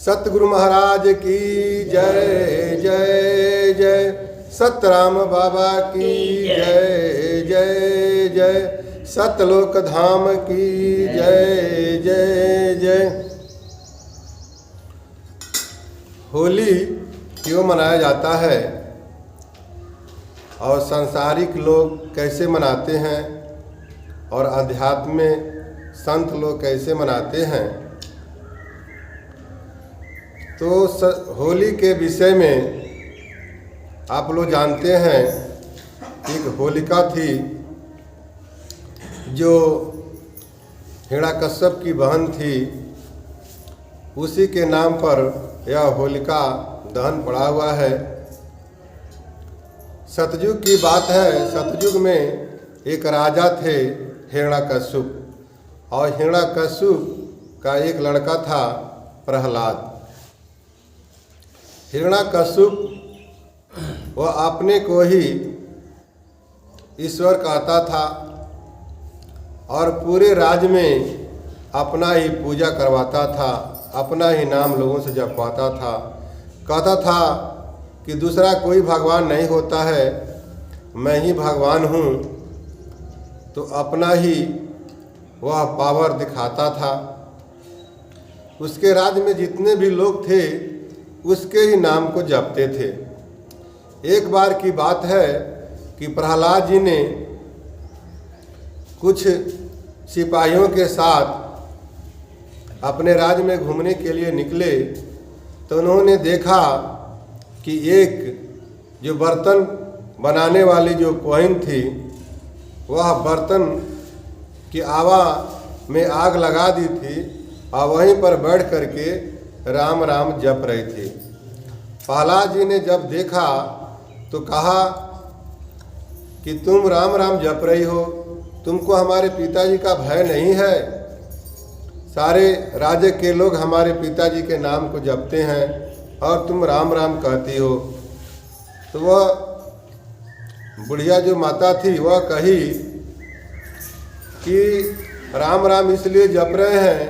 सतगुरु महाराज की जय जय जय। सतराम बाबा की जय जय जय। सतलोक धाम की जय जय जय। होली क्यों मनाया जाता है और सांसारिक लोग कैसे मनाते हैं और अध्यात्म में संत लोग कैसे मनाते हैं, तो होली के विषय में आप लोग जानते हैं कि एक होलिका थी जो हिरण्याकश्यप की बहन थी। उसी के नाम पर यह होलिका दहन पड़ा हुआ है। सतयुग की बात है। सतयुग में एक राजा थे हिरण्याकश्यप, और हिरण्याकश्यप का एक लड़का था प्रहलाद। हिरण्याकश्यप वह अपने को ही ईश्वर कहता था और पूरे राज्य में अपना ही पूजा करवाता था, अपना ही नाम लोगों से जपवाता था। कहता था कि दूसरा कोई भगवान नहीं होता है, मैं ही भगवान हूँ। तो अपना ही वह पावर दिखाता था। उसके राज्य में जितने भी लोग थे उसके ही नाम को जपते थे। एक बार की बात है कि प्रहलाद जी ने कुछ सिपाहियों के साथ अपने राज्य में घूमने के लिए निकले, तो उन्होंने देखा कि एक जो बर्तन बनाने वाली जो कोहिन थी, वह बर्तन की आवा में आग लगा दी थी और वहीं पर बैठ करके राम राम जप रही थी। प्रहलाद जी ने जब देखा तो कहा कि तुम राम राम जप रही हो, तुमको हमारे पिताजी का भय नहीं है? सारे राज्य के लोग हमारे पिताजी के नाम को जपते हैं और तुम राम राम कहती हो। तो वह बुढ़िया जो माता थी वह कही कि राम राम इसलिए जप रहे हैं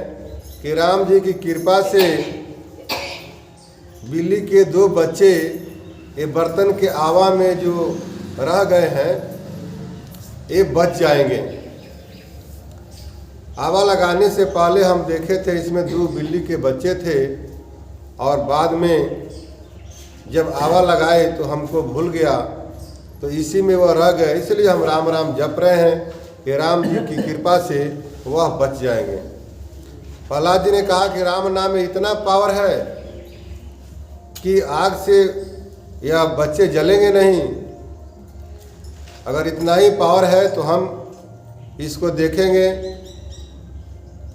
कि राम जी की कृपा से बिल्ली के 2 बच्चे ये बर्तन के आवा में जो रह गए हैं ये बच जाएंगे। आवा लगाने से पहले हम देखे थे इसमें 2 बिल्ली के बच्चे थे, और बाद में जब आवा लगाए तो हमको भूल गया, तो इसी में वह रह गए। इसलिए हम राम राम जप रहे हैं कि राम जी की कृपा से वह बच जाएंगे। प्रहलाद जी ने कहा कि राम नाम में इतना पावर है कि आग से यह बच्चे जलेंगे नहीं। अगर इतना ही पावर है तो हम इसको देखेंगे।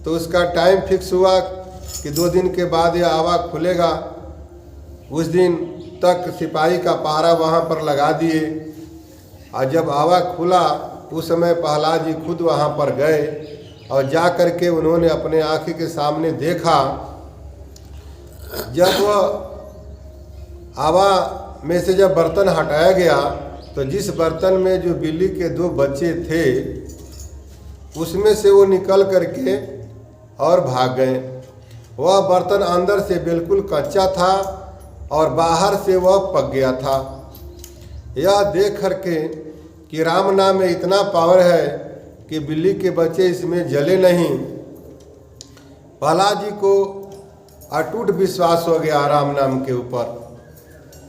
तो उसका टाइम फिक्स हुआ कि 2 दिन के बाद यह आवा खुलेगा। उस दिन तक सिपाही का पहरा वहाँ पर लगा दिए, और जब आवा खुला उस समय प्रहलाद जी खुद वहाँ पर गए और जा कर के उन्होंने अपने आँखी के सामने देखा। जब वह आवा में से जब बर्तन हटाया गया तो जिस बर्तन में जो बिल्ली के 2 बच्चे थे उसमें से वो निकल करके और भाग गए। वह बर्तन अंदर से बिल्कुल कच्चा था और बाहर से वह पक गया था। यह देख करके कि राम नाम में इतना पावर है कि बिल्ली के बच्चे इसमें जले नहीं, प्रहलाद जी को अटूट विश्वास हो गया राम नाम के ऊपर।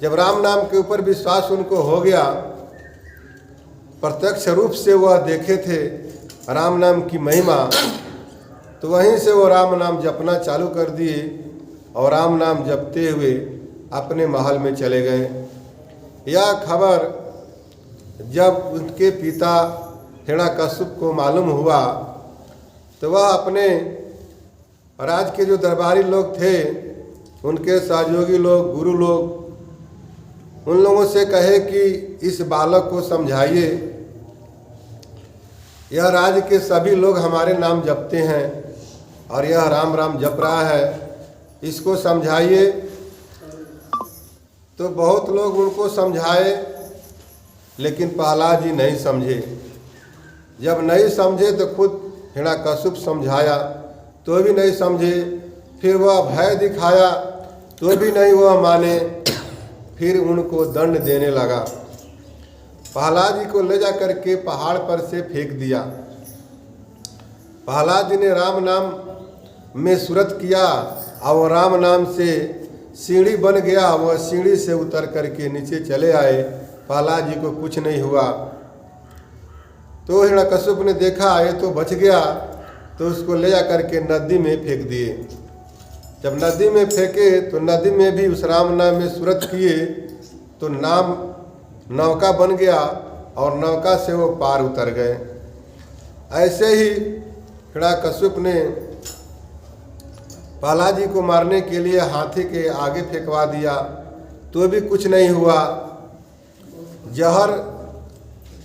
जब राम नाम के ऊपर विश्वास उनको हो गया, प्रत्यक्ष रूप से वह देखे थे राम नाम की महिमा, तो वहीं से वो राम नाम जपना चालू कर दिए और राम नाम जपते हुए अपने महल में चले गए। यह खबर जब उनके पिता हिरण्याकश्यप को मालूम हुआ तो वह अपने राज के जो दरबारी लोग थे, उनके सहयोगी लोग, गुरु लोग, उन लोगों से कहे कि इस बालक को समझाइए, यह राज्य के सभी लोग हमारे नाम जपते हैं और यह राम राम जप रहा है, इसको समझाइए। तो बहुत लोग उनको समझाए, लेकिन प्रहलाद जी नहीं समझे। जब नहीं समझे तो खुद हिरण्याकश्यप समझाया तो भी नहीं समझे। फिर वह भय दिखाया तो भी नहीं वह माने, फिर उनको दंड देने लगा। प्रहलाद जी को ले जा करके पहाड़ पर से फेंक दिया। प्रहलाद जी ने राम नाम में सुरत किया और वो राम नाम से सीढ़ी बन गया। वह सीढ़ी से उतर करके नीचे चले आए। प्रहलाद जी को कुछ नहीं हुआ। तो हिरण्यकश्यप ने देखा ये तो बच गया, तो उसको ले जा करके नदी में फेंक दिए। जब नदी में फेंके तो नदी में भी उस राम नाम में सुरत किए तो नाम नौका बन गया और नौका से वो पार उतर गए। ऐसे ही हिरण्यकश्यप ने प्रहलाद जी को मारने के लिए हाथी के आगे फेंकवा दिया, तो भी कुछ नहीं हुआ। जहर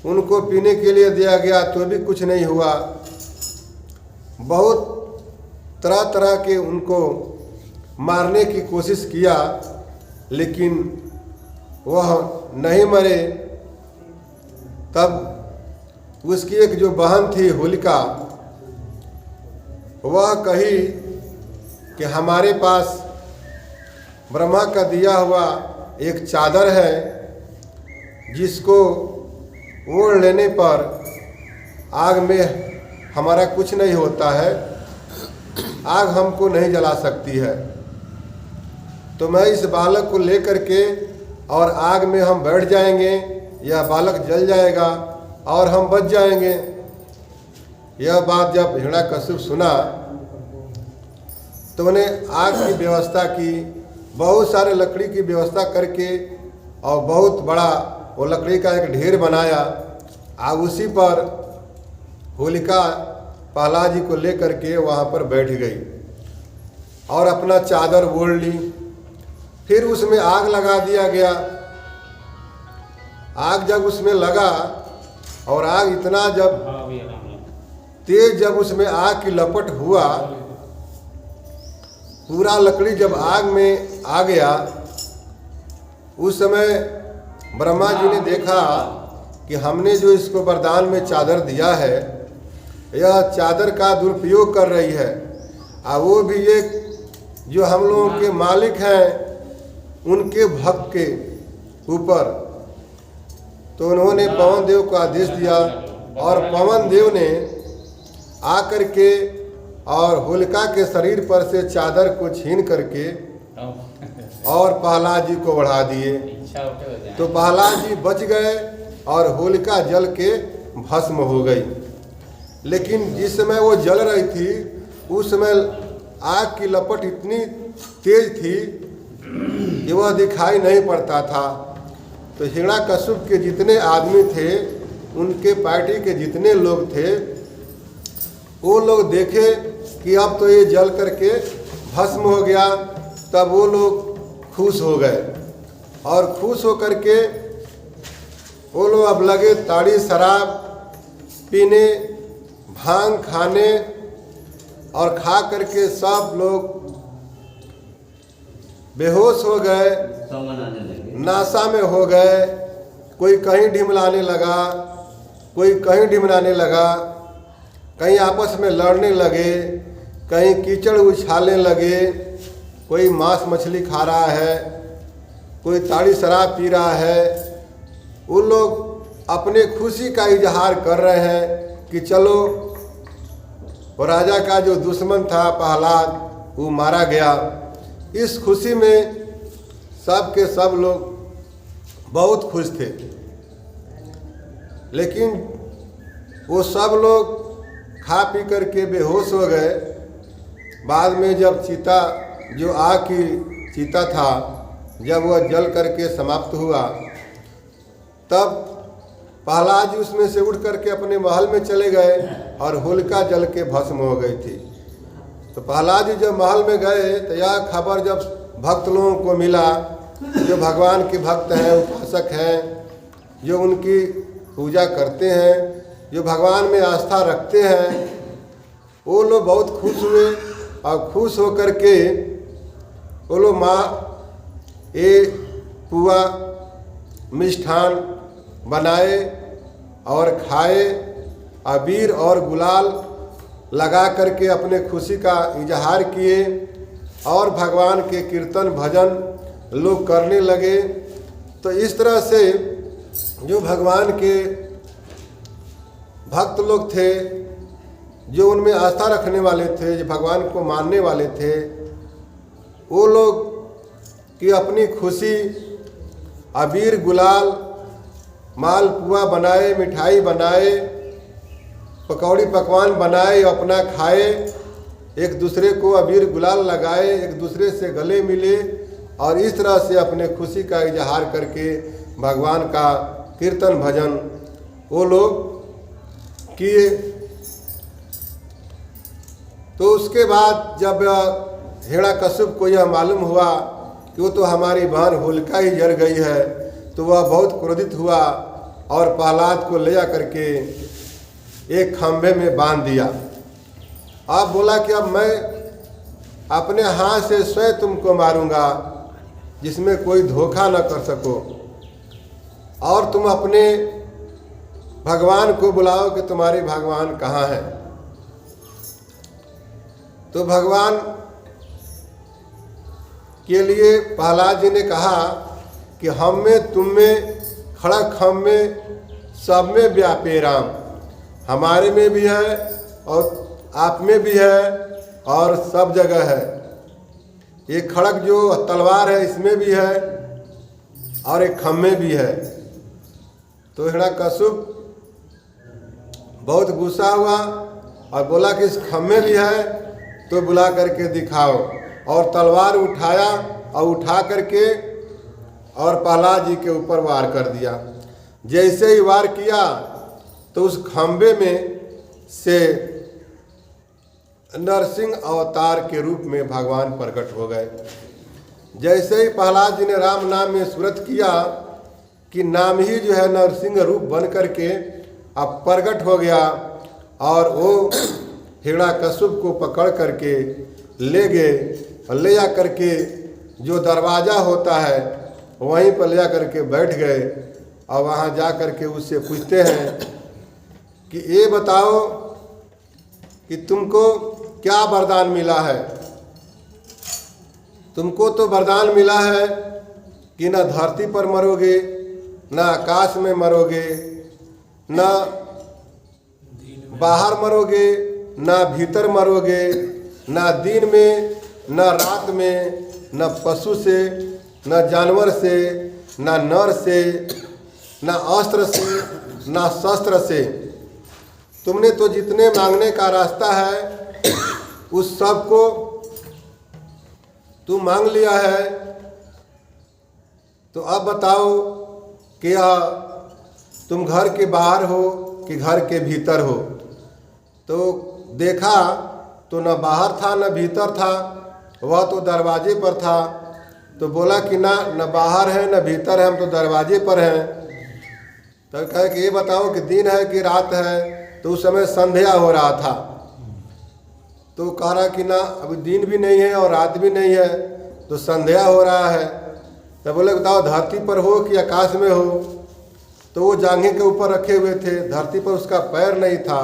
उनको पीने के लिए दिया गया, तो भी कुछ नहीं हुआ। बहुत तरह तरह के उनको मारने की कोशिश किया, लेकिन वह नहीं मरे। तब उसकी एक जो बहन थी होलिका, वह कही कि हमारे पास ब्रह्मा का दिया हुआ एक चादर है, जिसको ओढ़ लेने पर आग में हमारा कुछ नहीं होता है, आग हमको नहीं जला सकती है। तो मैं इस बालक को लेकर के और आग में हम बैठ जाएंगे, यह बालक जल जाएगा और हम बच जाएंगे। यह बात जब हिरण्यकश्यप सुना तो उन्हें आग की व्यवस्था की, बहुत सारे लकड़ी की व्यवस्था करके और बहुत बड़ा वो लकड़ी का एक ढेर बनाया। और उसी पर होलिका प्रहलाद जी को लेकर के वहाँ पर बैठ गई और अपना चादर ओढ़ ली। फिर उसमें आग लगा दिया गया। आग जब उसमें लगा और आग इतना जब तेज, जब उसमें आग की लपट हुआ, पूरा लकड़ी जब आग में आ गया, उस समय ब्रह्मा जी ने देखा कि हमने जो इसको वरदान में चादर दिया है, यह चादर का दुरुपयोग कर रही है, और वो भी एक जो हम लोगों के मालिक हैं उनके भक्त के ऊपर। तो उन्होंने पवन देव को आदेश दिया और पवन देव ने आकर के और होलिका के शरीर पर से चादर को छीन करके और प्रहलाद जी को बढ़ा दिए। तो प्रहलाद जी बच गए और होलिका जल के भस्म हो गई। लेकिन जिस समय वो जल रही थी, उस समय आग की लपट इतनी तेज थी कि वह दिखाई नहीं पड़ता था। तो हिरण्यकश्यप के जितने आदमी थे, उनके पार्टी के जितने लोग थे, वो लोग देखे कि अब तो ये जल करके भस्म हो गया। तब वो लोग खुश हो गए और खुश हो करके वो लोग अब लगे ताड़ी शराब पीने, भांग खाने, और खा करके सब लोग बेहोश हो गए, नाशा में हो गए। कोई कहीं ढिमलाने लगा, कोई कहीं ढिमलाने लगा, कहीं आपस में लड़ने लगे, कहीं कीचड़ उछालने लगे, कोई मांस मछली खा रहा है, कोई ताड़ी शराब पी रहा है। वो लोग अपने खुशी का इजहार कर रहे हैं कि चलो वो राजा का जो दुश्मन था प्रहलाद, वो मारा गया। इस खुशी में सब के सब लोग बहुत खुश थे। लेकिन वो सब लोग खा पी करके बेहोश हो गए। बाद में जब चीता, जो आग की चीता था, जब वह जल करके समाप्त हुआ, तब प्रहलाद जी उसमें से उठ करके अपने महल में चले गए और होलिका जल के भस्म हो गई थी। तो प्रहलाद जी जब महल में गए तो यह खबर जब भक्त लोगों को मिला, जो भगवान के भक्त हैं, उपासक हैं, जो उनकी पूजा करते हैं, जो भगवान में आस्था रखते हैं, वो लोग बहुत खुश हुए। और खुश हो करके वो लोग माँ ये पुआ मिष्ठान बनाए और खाए, अबीर और गुलाल लगा करके अपने खुशी का इजहार किए और भगवान के कीर्तन भजन लोग करने लगे। तो इस तरह से जो भगवान के भक्त लोग थे, जो उनमें आस्था रखने वाले थे, जो भगवान को मानने वाले थे, वो लोग की अपनी खुशी अबीर गुलाल, मालपुआ बनाए, मिठाई बनाए, पकौड़ी पकवान बनाए, अपना खाए, एक दूसरे को अबीर गुलाल लगाए, एक दूसरे से गले मिले और इस तरह से अपने खुशी का इजहार करके भगवान का कीर्तन भजन वो लोग किए। तो उसके बाद जब हिरण्यकश्यप को यह मालूम हुआ कि वो तो हमारी बहन होलिका ही जल गई है, तो वह बहुत क्रोधित हुआ और प्रहलाद को ले जा करके एक खंभे में बांध दिया। अब बोला कि अब मैं अपने हाथ से स्वयं तुमको मारूंगा, जिसमें कोई धोखा न कर सको, और तुम अपने भगवान को बुलाओ कि तुम्हारे भगवान कहाँ हैं। तो भगवान के लिए प्रहलाद जी ने कहा कि हम में तुम में खड़क हम में सब में व्यापे राम, हमारे में भी है और आप में भी है और सब जगह है। ये खड़क जो तलवार है इसमें भी है और एक खम्भे भी है। तो हिरण्यकश्यप बहुत गुस्सा हुआ और बोला कि इस खम्भे भी है तो बुला करके दिखाओ, और तलवार उठाया और उठा करके और प्रहलाद जी के ऊपर वार कर दिया। जैसे ही वार किया तो उस खंभे में से नरसिंह अवतार के रूप में भगवान प्रकट हो गए। जैसे ही प्रहलाद जी ने राम नाम में सुरत किया कि नाम ही जो है नरसिंह रूप बन करके अब प्रकट हो गया, और वो हिरण्यकश्यप को पकड़ करके ले गए और ले जा करके जो दरवाज़ा होता है वहीं पर ले जा करके बैठ गए। और वहाँ जा करके उससे पूछते हैं कि ये बताओ कि तुमको क्या वरदान मिला है। तुमको तो वरदान मिला है कि न धरती पर मरोगे, न आकाश में मरोगे, न बाहर मरोगे, न भीतर मरोगे, न दिन में न रात में, न पशु से, न जानवर से, न नर से, न अस्त्र से, न शस्त्र से। तुमने तो जितने मांगने का रास्ता है उस सब को तुम मांग लिया है। तो अब बताओ कि तुम घर के बाहर हो कि घर के भीतर हो। तो देखा तो न बाहर था न भीतर था, वह तो दरवाजे पर था। तो बोला कि न बाहर है न भीतर है, हम तो दरवाजे पर हैं। तो कहे कि ये बताओ कि दिन है कि रात है। तो उस समय संध्या हो रहा था। तो कह रहा कि ना अभी दिन भी नहीं है और रात भी नहीं है, तो संध्या हो रहा है। तो बोले बताओ धरती पर हो कि आकाश में हो। तो वो जांघे के ऊपर रखे हुए थे, धरती पर उसका पैर नहीं था।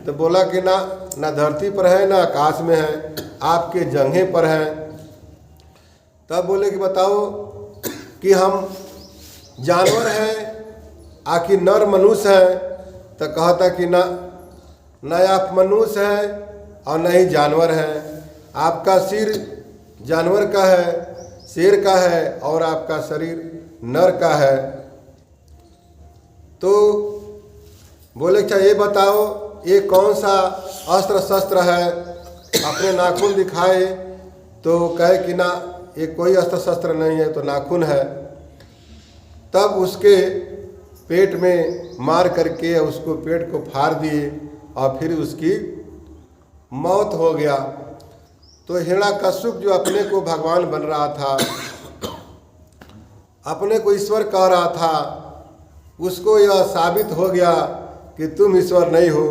तो बोला कि ना धरती पर है ना आकाश में है, आपके जंघे पर है। तब बोले कि बताओ कि हम जानवर हैं आखिर नर मनुष्य हैं। तो कहता कि न आप मनुष्य हैं और न ही जानवर हैं। आपका सिर जानवर का है, शेर का है, और आपका शरीर नर का है। तो बोले अच्छा ये बताओ ये कौन सा अस्त्र शस्त्र है, अपने नाखून दिखाए। तो कहे कि ना ये कोई अस्त्र शस्त्र नहीं है, तो नाखून है। तब उसके पेट में मार करके उसको पेट को फाड़ दिए और फिर उसकी मौत हो गया। तो हिरण्यकश्यप जो अपने को भगवान बन रहा था, अपने को ईश्वर कह रहा था, उसको यह साबित हो गया कि तुम ईश्वर नहीं हो,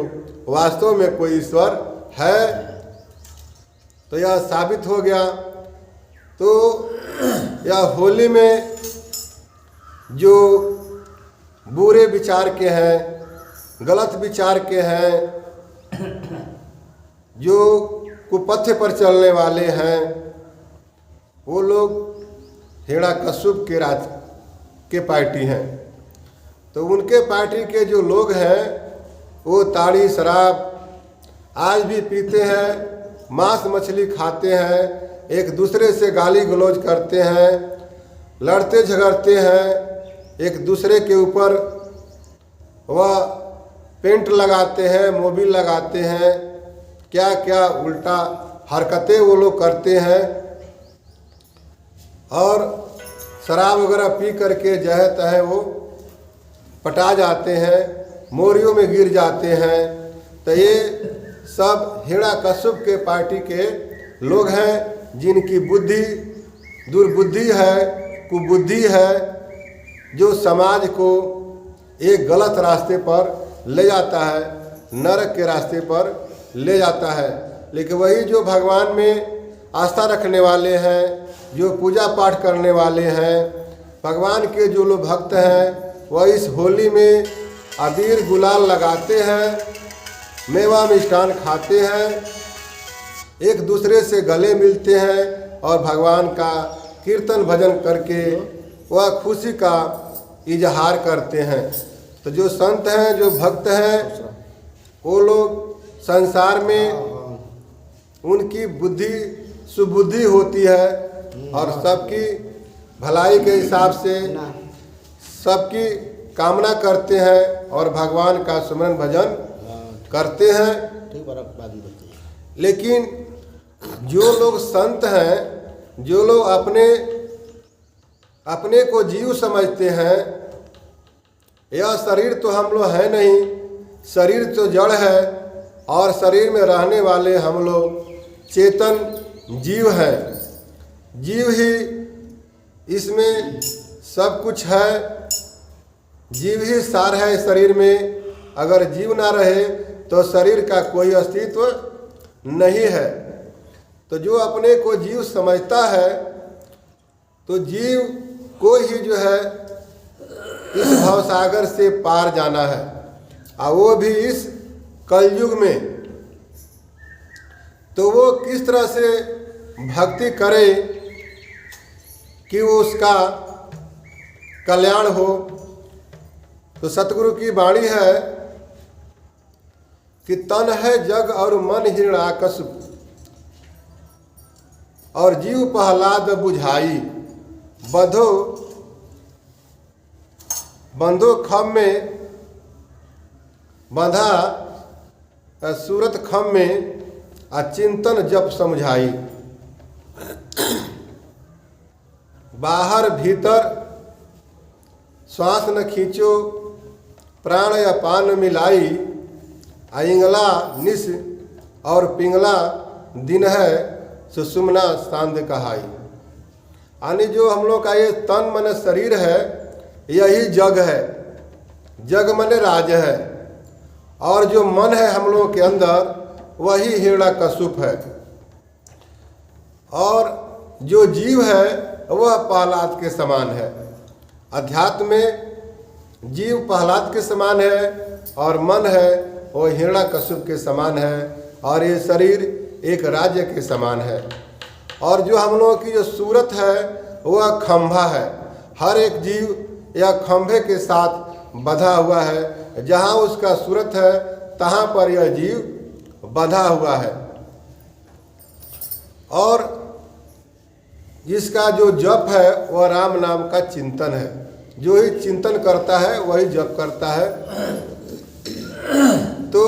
वास्तव में कोई ईश्वर है। तो यह साबित हो गया। तो यह होली में जो बुरे विचार के हैं, गलत विचार के हैं, जो कुपथ्य पर चलने वाले हैं, वो लोग हिरण्यकश्यप के राज के पार्टी हैं। तो उनके पार्टी के जो लोग हैं वो ताड़ी शराब आज भी पीते हैं, मांस मछली खाते हैं, एक दूसरे से गाली गलौज करते हैं, लड़ते झगड़ते हैं, एक दूसरे के ऊपर वह पेंट लगाते हैं, मोबिल लगाते हैं, क्या क्या उल्टा हरकतें वो लोग करते हैं। और शराब वगैरह पी करके जहे तहे वो पटा जाते हैं, मोरियों में गिर जाते हैं। तो ये सब हिरण्यकश्यप के पार्टी के लोग हैं जिनकी बुद्धि दुर्बुद्धि है, कुबुद्धि है, जो समाज को एक गलत रास्ते पर ले जाता है, नरक के रास्ते पर ले जाता है। लेकिन वही जो भगवान में आस्था रखने वाले हैं, जो पूजा पाठ करने वाले हैं, भगवान के जो लोग भक्त हैं, वह इस होली में अबीर गुलाल लगाते हैं, मेवा मिष्ठान खाते हैं, एक दूसरे से गले मिलते हैं और भगवान का कीर्तन भजन करके वह खुशी का इजहार करते हैं। तो जो संत हैं, जो भक्त हैं, वो लोग संसार में उनकी बुद्धि सुबुद्धि होती है और सबकी भलाई के हिसाब से सबकी कामना करते हैं और भगवान का सुमरन भजन करते हैं। लेकिन जो लोग संत हैं, जो लोग अपने को जीव समझते हैं, यह शरीर तो हम लोग है नहीं, शरीर तो जड़ है और शरीर में रहने वाले हम लोग चेतन जीव हैं। जीव ही इसमें सब कुछ है, जीव ही सार है शरीर में। अगर जीव ना रहे तो शरीर का कोई अस्तित्व नहीं है। तो जो अपने को जीव समझता है, तो जीव को ही जो है इस भवसागर से पार जाना है, और वो भी इस कलयुग में। तो वो किस तरह से भक्ति करे कि वो उसका कल्याण हो। तो सतगुरु की वाणी है कि तन है जग और मन हिरण्यकश्यप, और जीव प्रहलाद बुझाई, बंधो खम में बंधा सूरत खम में अचिंतन जप समझाई। बाहर भीतर श्वास न खींचो, प्राण अपान मिलाई, इंगला निस और पिंगला दिन है, सुषुम्ना सांद कहाई। यानी जो हम लोग का ये तन मन शरीर है, यही जग है, जग मन राज है, और जो मन है हम लोगों के अंदर वही हिरण्यकश्यप है। और जो जीव है वह प्रहलाद के समान है। अध्यात्म में जीव प्रहलाद के समान है और मन है वो हिरण्यकश्यप के समान है, और ये शरीर एक राज्य के समान है। और जो हम लोगों की जो सूरत है वह खंभा है। हर एक जीव या खंभे के साथ बंधा हुआ है, जहाँ उसका सूरत है तहाँ पर यह जीव बंधा हुआ है। और जिसका जो जप है वह राम नाम का चिंतन है। जो ही चिंतन करता है वही जप करता है। तो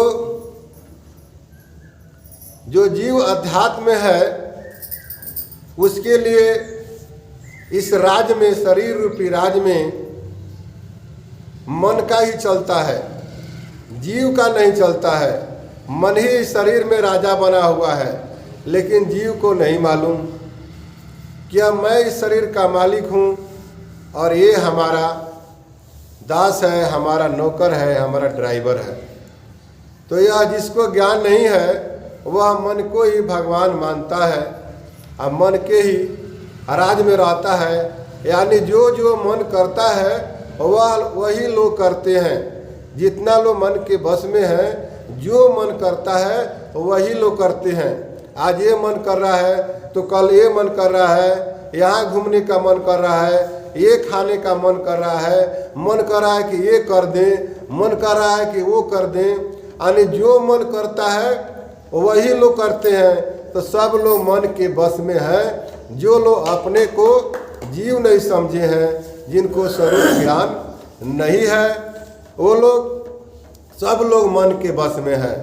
जो जीव अध्यात्म में है उसके लिए इस राज में, शरीर रूपी राज में मन का ही चलता है, जीव का नहीं चलता है। मन ही शरीर में राजा बना हुआ है, लेकिन जीव को नहीं मालूम कि मैं इस शरीर का मालिक हूँ और ये हमारा दास है, हमारा नौकर है, हमारा ड्राइवर है। तो यह जिसको ज्ञान नहीं है वह मन को ही भगवान मानता है और मन के ही राज में रहता है। यानी जो जो मन करता है वह वही लोग करते हैं। जितना लोग मन के बस में है, जो मन करता है वही लोग करते हैं। आज ये मन कर रहा है तो कल ये मन कर रहा है, यहाँ घूमने का मन कर रहा है, ये खाने का मन कर रहा है, मन कर रहा है कि ये कर दें, मन कर रहा है कि वो कर दें, यानी जो मन करता है वही लोग करते हैं। तो सब लोग मन के बस में हैं। जो लोग अपने को जीव नहीं समझे हैं, जिनको स्वरूप ज्ञान नहीं है, वो लोग सब लोग मन के बस में हैं।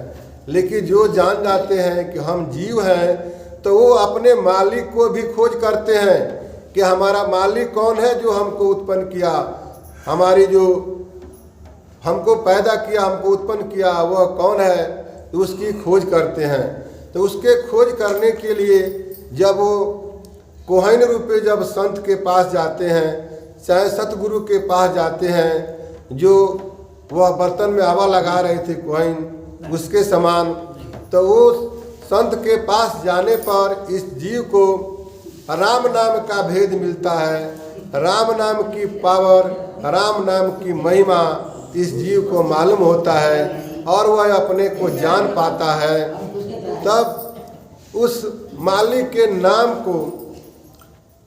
लेकिन जो जान जाते हैं कि हम जीव हैं, तो वो अपने मालिक को भी खोज करते हैं कि हमारा मालिक कौन है जो हमको उत्पन्न किया, हमारी जो हमको पैदा किया, हमको उत्पन्न किया, वह कौन है, तो उसकी खोज करते हैं। तो उसके खोज करने के लिए जब वो कोहन रूपे जब संत के पास जाते हैं, चाहे सतगुरु के पास जाते हैं, जो वह बर्तन में हवा लगा रहे थे कोहन उसके समान, तो वो संत के पास जाने पर इस जीव को राम नाम का भेद मिलता है। राम नाम की पावर, राम नाम की महिमा इस जीव को मालूम होता है और वह अपने को जान पाता है। तब उस मालिक के नाम को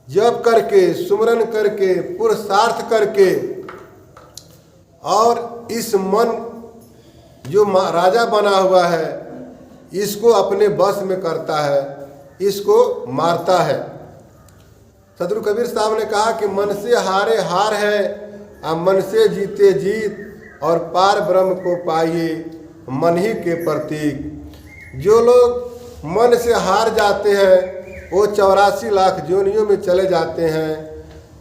जप करके, सुमरन करके, पुरुषार्थ करके, और इस मन जो राजा बना हुआ है इसको अपने बस में करता है, इसको मारता है। सदगुरु कबीर साहब ने कहा कि मन से हारे हार है, अब मन से जीते जीत, और पार ब्रह्म को पाइए मन ही के प्रतीक। जो लोग मन से हार जाते हैं वो 84 लाख जोनियों में चले जाते हैं,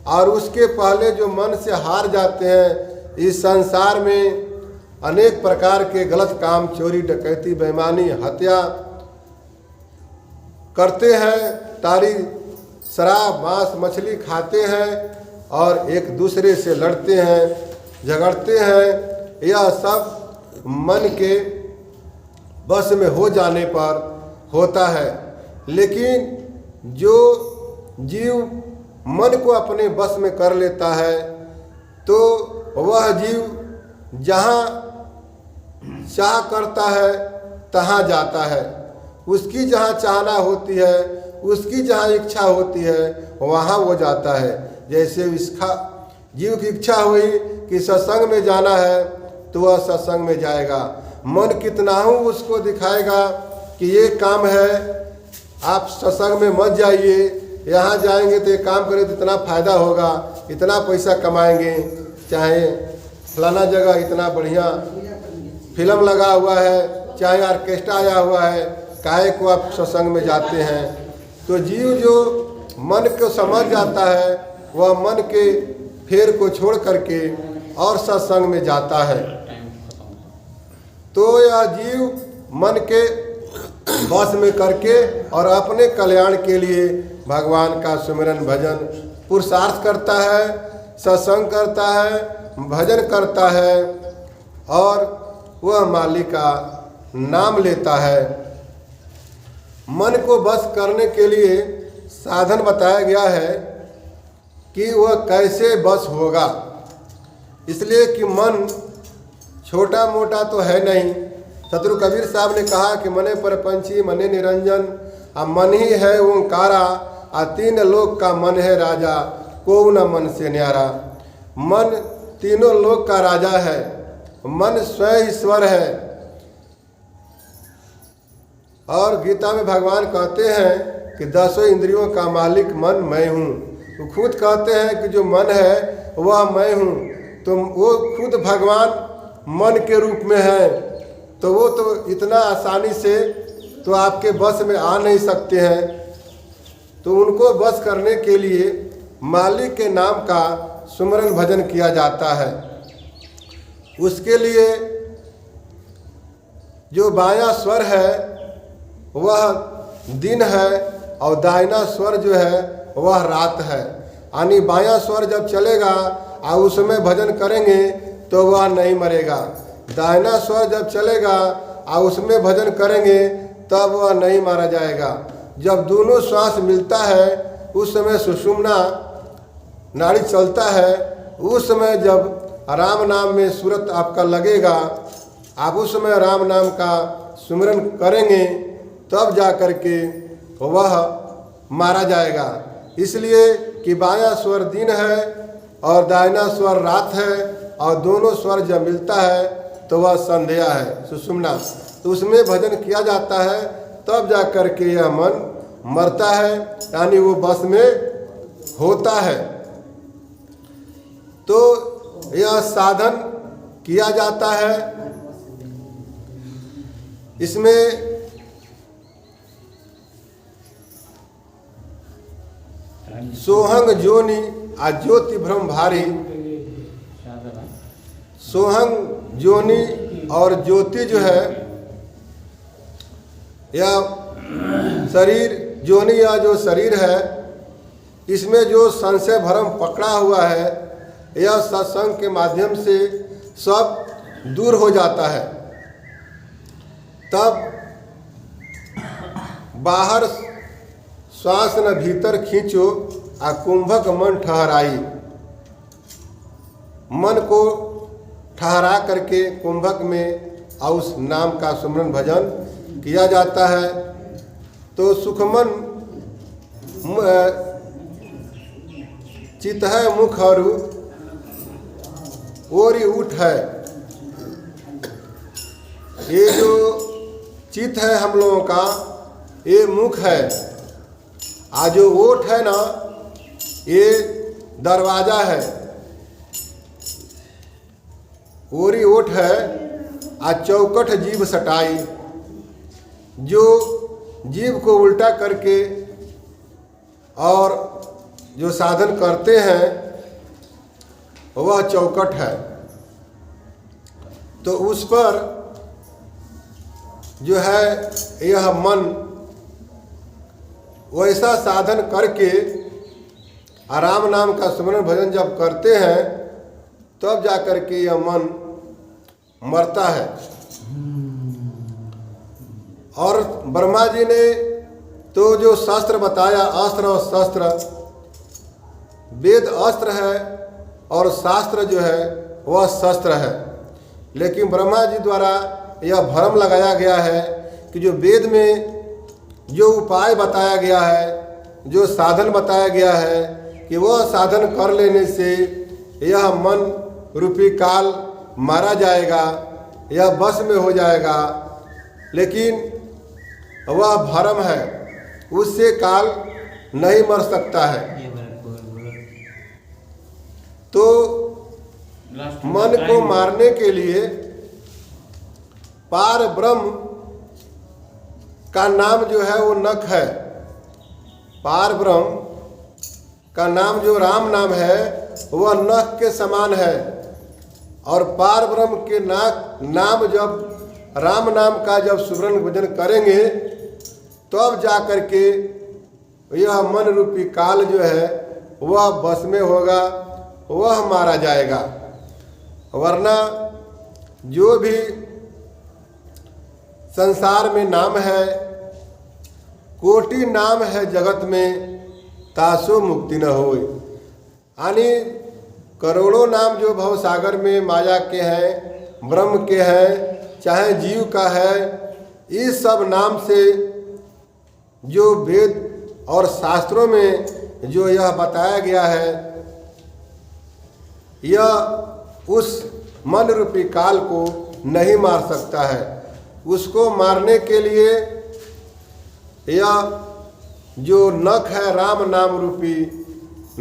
और उसके पहले जो मन से हार जाते हैं इस संसार में अनेक प्रकार के गलत काम, चोरी डकैती बेईमानी हत्या करते हैं, तारी शराब मांस मछली खाते हैं और एक दूसरे से लड़ते हैं, झगड़ते हैं। यह सब मन के बस में हो जाने पर होता है। लेकिन जो जीव मन को अपने बस में कर लेता है तो वह जीव जहाँ चाह करता है तहाँ जाता है। उसकी जहाँ चाहना होती है, उसकी जहाँ इच्छा होती है, वहाँ वो जाता है। जैसे इसका जीव की इच्छा हुई कि सत्संग में जाना है तो वह सत्संग में जाएगा। मन कितना ही उसको दिखाएगा कि ये काम है, आप सत्संग में मत जाइए, यहाँ जाएंगे तो ये काम करें तो इतना फ़ायदा होगा, इतना पैसा कमाएंगे, चाहे फलाना जगह इतना बढ़िया फिल्म लगा हुआ है, चाहे ऑर्केस्ट्रा आया हुआ है, काहे को आप सत्संग में जाते हैं। तो जीव जो मन को समझ जाता है वह मन के फेर को छोड़ करके और सत्संग में जाता है। तो यह जीव मन के बस में करके और अपने कल्याण के लिए भगवान का सुमिरन भजन पुरुषार्थ करता है, सत्संग करता है, भजन करता है और वह मालिक का नाम लेता है। मन को बस करने के लिए साधन बताया गया है कि वह कैसे बस होगा। इसलिए कि मन छोटा मोटा तो है नहीं। सतगुरु कबीर साहब ने कहा कि मने परपंची मने निरंजन, मन ही है ओंकारा, तीन लोक का मन है राजा, को न मन से न्यारा। मन तीनों लोक का राजा है, मन स्वयं ईश्वर है। और गीता में भगवान कहते हैं कि 10 इंद्रियों का मालिक मन मैं हूँ। तो खुद कहते हैं कि जो मन है वह मैं हूँ। तो वो खुद भगवान मन के रूप में है, तो वो तो इतना आसानी से तो आपके बस में आ नहीं सकते हैं। तो उनको बस करने के लिए मालिक के नाम का सुमरन भजन किया जाता है। उसके लिए जो बायां स्वर है वह दिन है और दाहिना स्वर जो है वह रात है। यानी बायां स्वर जब चलेगा और उसमें भजन करेंगे तो वह नहीं मरेगा। दाहिना स्वर जब चलेगा और उसमें भजन करेंगे तब वह नहीं मारा जाएगा। जब दोनों श्वास मिलता है उस समय सुषुम्ना नाड़ी चलता है। उस समय जब राम नाम में सूरत आपका लगेगा, आप उस समय राम नाम का सुमिरन करेंगे तब जा कर के वह मारा जाएगा। इसलिए कि बायां स्वर दिन है और दाहिना स्वर रात है, और दोनों स्वर जब मिलता है तो वह संध्या है, सुषुम्ना। तो उसमें भजन किया जाता है, तब जा कर के यह मन मरता है, यानी वो बस में होता है। तो यह साधन किया जाता है। इसमें सोहंग जोनि आ ज्योति भ्रम भारी। सोहंग जोनि और ज्योति जो है, यह शरीर, जोनि या जो शरीर है, इसमें जो संशय भ्रम पकड़ा हुआ है, यह सत्संग के माध्यम से सब दूर हो जाता है। तब बाहर श्वास न भीतर खींचो आ कुंभक मन ठहराई। मन को ठहरा करके कुंभक में और उस नाम का सुमरन भजन किया जाता है। तो सुखमन चित है मुख और ओरी उठ है। ये जो चित है हम लोगों का, ये मुख है। आज जो ओठ है ना, ये दरवाजा है। ओरी ओठ है आ चौकठ जीभ सटाई। जो जीभ को उल्टा करके और जो साधन करते हैं वह चौकठ है। तो उस पर जो है यह मन वैसा साधन करके राम नाम का स्मरण भजन जब करते हैं, तब जाकर के यह मन मरता है। और ब्रह्मा जी ने तो जो शास्त्र बताया, अस्त्र और शस्त्र, वेद अस्त्र है और शास्त्र जो है वह शस्त्र है। लेकिन ब्रह्मा जी द्वारा यह भ्रम लगाया गया है कि जो वेद में जो उपाय बताया गया है, जो साधन बताया गया है, कि वह साधन कर लेने से यह मन रूपी काल मारा जाएगा, यह बस में हो जाएगा। लेकिन वह भ्रम है, उससे काल नहीं मर सकता है। तो मन को मारने के लिए पार ब्रह्म का नाम जो है वो नख है। पार ब्रह्म का नाम जो राम नाम है वह नख के समान है। और पार ब्रह्म के नाम जब राम नाम का जब सुमरन भजन करेंगे, तब जा कर के यह मन रूपी काल जो है वह बस में होगा, वह मारा जाएगा। वरना जो भी संसार में नाम है, कोटि नाम है जगत में, तासो मुक्ति न होए। यानी करोड़ों नाम जो भवसागर में माया के हैं, ब्रह्म के हैं, चाहे जीव का है, इस सब नाम से जो वेद और शास्त्रों में जो यह बताया गया है, यह उस मन रूपी काल को नहीं मार सकता है। उसको मारने के लिए यह जो नख है, राम नाम रूपी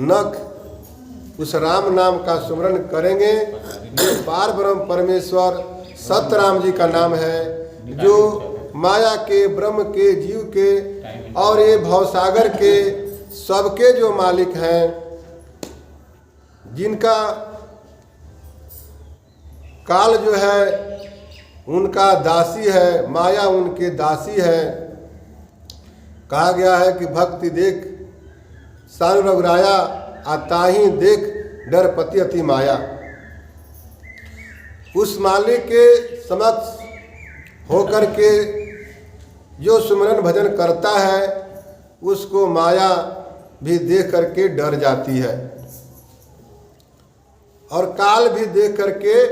नख, उस राम नाम का सुमरन करेंगे। जो पार ब्रह्म परमेश्वर सत्य राम जी का नाम है, जो माया के, ब्रह्म के, जीव के और ये भवसागर के सबके जो मालिक हैं, जिनका काल जो है उनका दासी है, माया उनके दासी है। कहा गया है कि भक्ति देख सान रघुराया, आताही देख डर पति अति माया। उस मालिक के समक्ष होकर के जो सुमरन भजन करता है, उसको माया भी देख करके डर जाती है और काल भी देख करके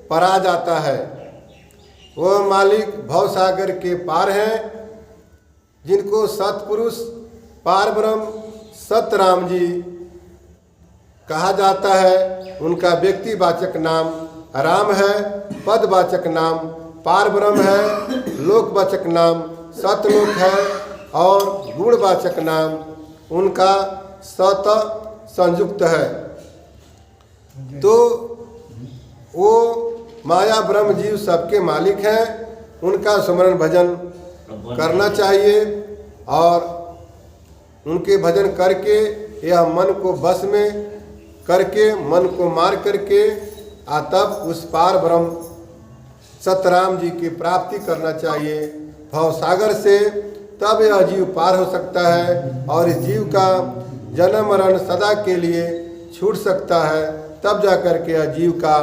परा जाता है। वह मालिक भवसागर के पार हैं, जिनको सत्पुरुष पार ब्रह्म सतराम जी कहा जाता है। उनका व्यक्तिवाचक नाम राम है, पदवाचक नाम पारब्रह्म है, लोकवाचक नाम सतलोक है और गुणवाचक नाम उनका सत संयुक्त है। तो वो माया ब्रह्म जीव सबके मालिक हैं, उनका स्मरण भजन करना चाहिए और उनके भजन करके यह मन को बस में करके, मन को मार करके तब उस पार ब्रह्म सतराम जी की प्राप्ति करना चाहिए भव सागर से। तब यह जीव पार हो सकता है और इस जीव का जन्म मरण सदा के लिए छूट सकता है। तब जा कर के यह जीव का